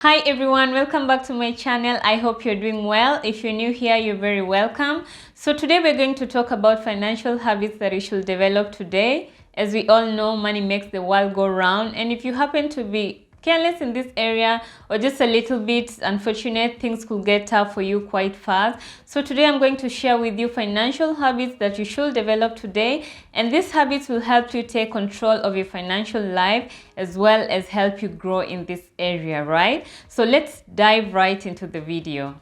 Hi everyone, welcome back to my channel. I hope you're doing well. If you're new here, you're very welcome. So today we're going to talk about financial habits that you should develop today. As we all know, money makes the world go round, and if you happen to be careless in this area or just a little bit unfortunate, things could get tough for you quite fast. So today I'm going to share with you financial habits that you should develop today, and these habits will help you take control of your financial life as well as help you grow in this area, right? So let's dive right into the video.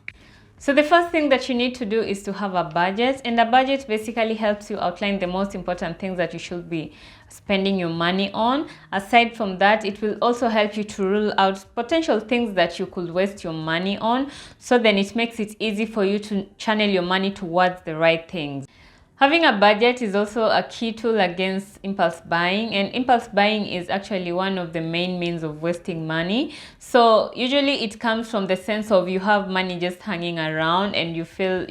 So the first thing that you need to do is to have a budget, and a budget basically helps you outline the most important things that you should be spending your money on. Aside from that, it will also help you to rule out potential things that you could waste your money on, so then it makes it easy for you to channel your money towards the right things. Having a budget is also a key tool against impulse buying, and impulse buying is actually one of the main means of wasting money. So usually it comes from the sense of you have money just hanging around and you feel,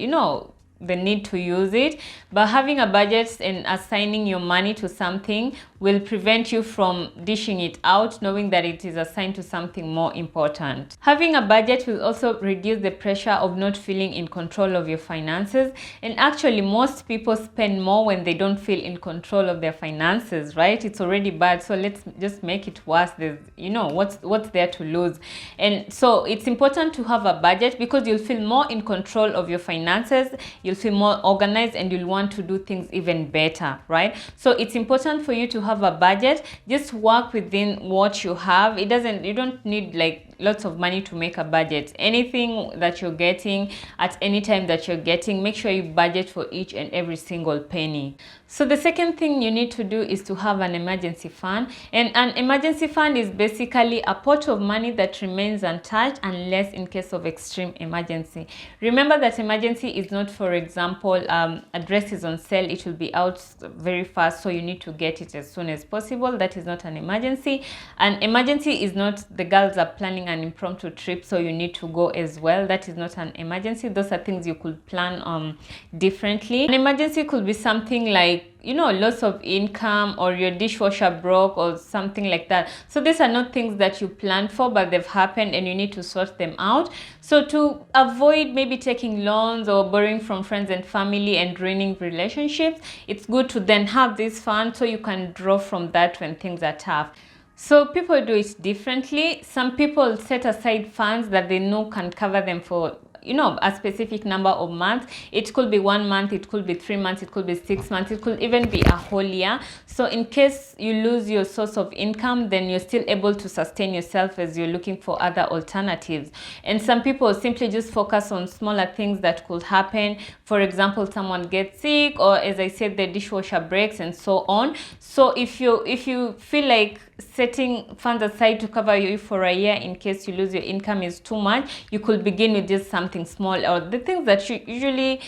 the need to use it, but having a budget and assigning your money to something will prevent you from dishing it out, knowing that it is assigned to something more important. Having a budget will also reduce the pressure of not feeling in control of your finances, and actually most people spend more when they don't feel in control of their finances, right? It's already bad, so let's just make it worse. There's, what's there to lose? And so it's important to have a budget because you'll feel more in control of your finances, you'll feel more organized, and you'll want to do things even better, right? So it's important for you to have a budget. Just work within what you have. You don't need like lots of money to make a budget. Anything that you're getting at any time that you're getting, make sure you budget for each and every single penny. So the second thing you need to do is to have an emergency fund, and an emergency fund is basically a pot of money that remains untouched unless in case of extreme emergency. Remember that emergency is not, for example, a dress is on sale, it will be out very fast, so you need to get it as soon as possible. That is not an emergency. An emergency is not the girls are planning an impromptu trip, so you need to go as well. That is not an emergency. Those are things you could plan differently. An emergency could be something like, loss of income, or your dishwasher broke, or something like that. So these are not things that you planned for, but they've happened and you need to sort them out. So to avoid maybe taking loans or borrowing from friends and family and draining relationships, it's good to then have this fund so you can draw from that when things are tough. So people do it differently. Some people set aside funds that they know can cover them for a specific number of months. It could be 1 month, it could be 3 months, it could be 6 months, it could even be a whole year. So in case you lose your source of income, then you're still able to sustain yourself as you're looking for other alternatives. And some people simply just focus on smaller things that could happen. For example, someone gets sick, or as I said, the dishwasher breaks, and so on. So if you feel like setting funds aside to cover you for a year in case you lose your income is too much, you could begin with just something small, or the things that you usually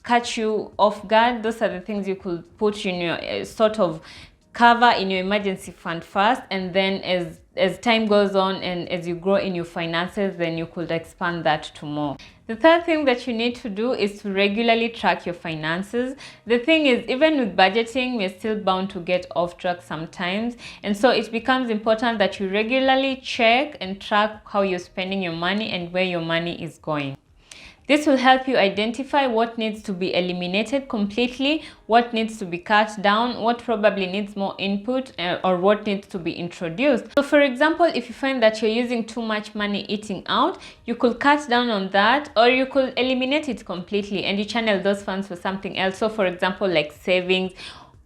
catch you off guard. Those are the things you could put in your sort of cover in your emergency fund first, and then as time goes on and as you grow in your finances, then you could expand that to more. The third thing that you need to do is to regularly track your finances. The thing is, even with budgeting, we're still bound to get off track sometimes, and so it becomes important that you regularly check and track how you're spending your money and where your money is going. This will help you identify what needs to be eliminated completely, what needs to be cut down, what probably needs more input, or what needs to be introduced. So for example, if you find that you're using too much money eating out, you could cut down on that, or you could eliminate it completely and you channel those funds for something else. So for example, like savings.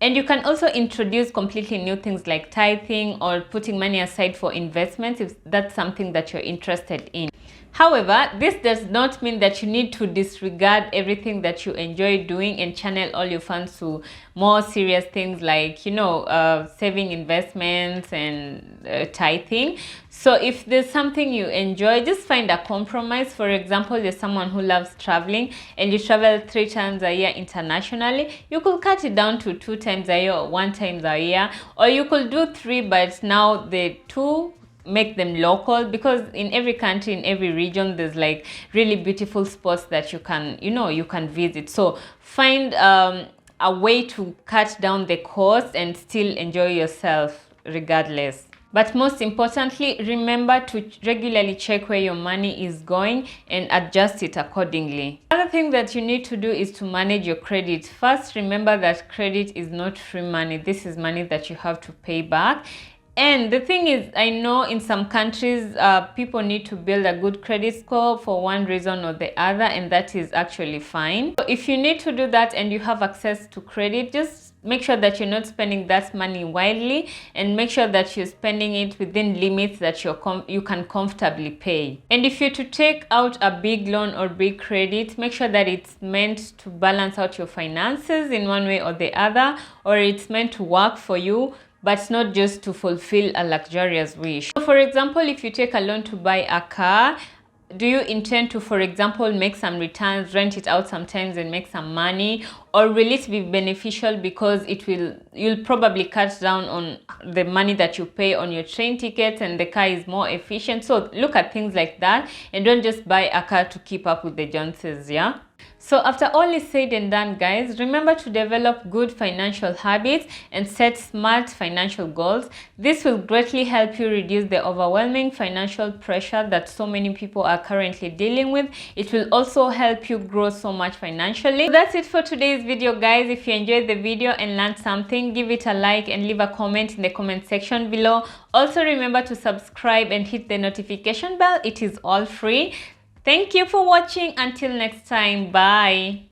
And you can also introduce completely new things like tithing or putting money aside for investments if that's something that you're interested in. However, this does not mean that you need to disregard everything that you enjoy doing and channel all your funds to more serious things like, saving, investments, and tithing. So if there's something you enjoy, just find a compromise. For example, you're someone who loves traveling and you travel 3 times a year internationally. You could cut it down to 2 times a year or 1 time a year, or you could do 3, but now the 2 make them local, because in every country, in every region, there's like really beautiful spots that you can visit. So find a way to cut down the cost and still enjoy yourself regardless. But most importantly, remember to regularly check where your money is going and adjust it accordingly. Another thing that you need to do is to manage your credit. First, remember that credit is not free money. This is money that you have to pay back. And the thing is, I know in some countries, people need to build a good credit score for one reason or the other, and that is actually fine. So if you need to do that and you have access to credit, just make sure that you're not spending that money widely, and make sure that you're spending it within limits that you can comfortably pay. And if you're to take out a big loan or big credit, make sure that it's meant to balance out your finances in one way or the other, or it's meant to work for you, but not just to fulfill a luxurious wish. So for example, if you take a loan to buy a car, do you intend to, for example, make some returns, rent it out sometimes and make some money? Or will it be beneficial because you'll probably cut down on the money that you pay on your train tickets and the car is more efficient? So look at things like that and don't just buy a car to keep up with the Joneses, yeah? So after all is said and done, guys, remember to develop good financial habits and set smart financial goals. This will greatly help you reduce the overwhelming financial pressure that so many people are currently dealing with. It will also help you grow so much financially. So that's it for today's video, guys. If you enjoyed the video and learned something, give it a like and leave a comment in the comment section below. Also remember to subscribe and hit the notification bell. It is all free. Thank you for watching. Until next time, bye.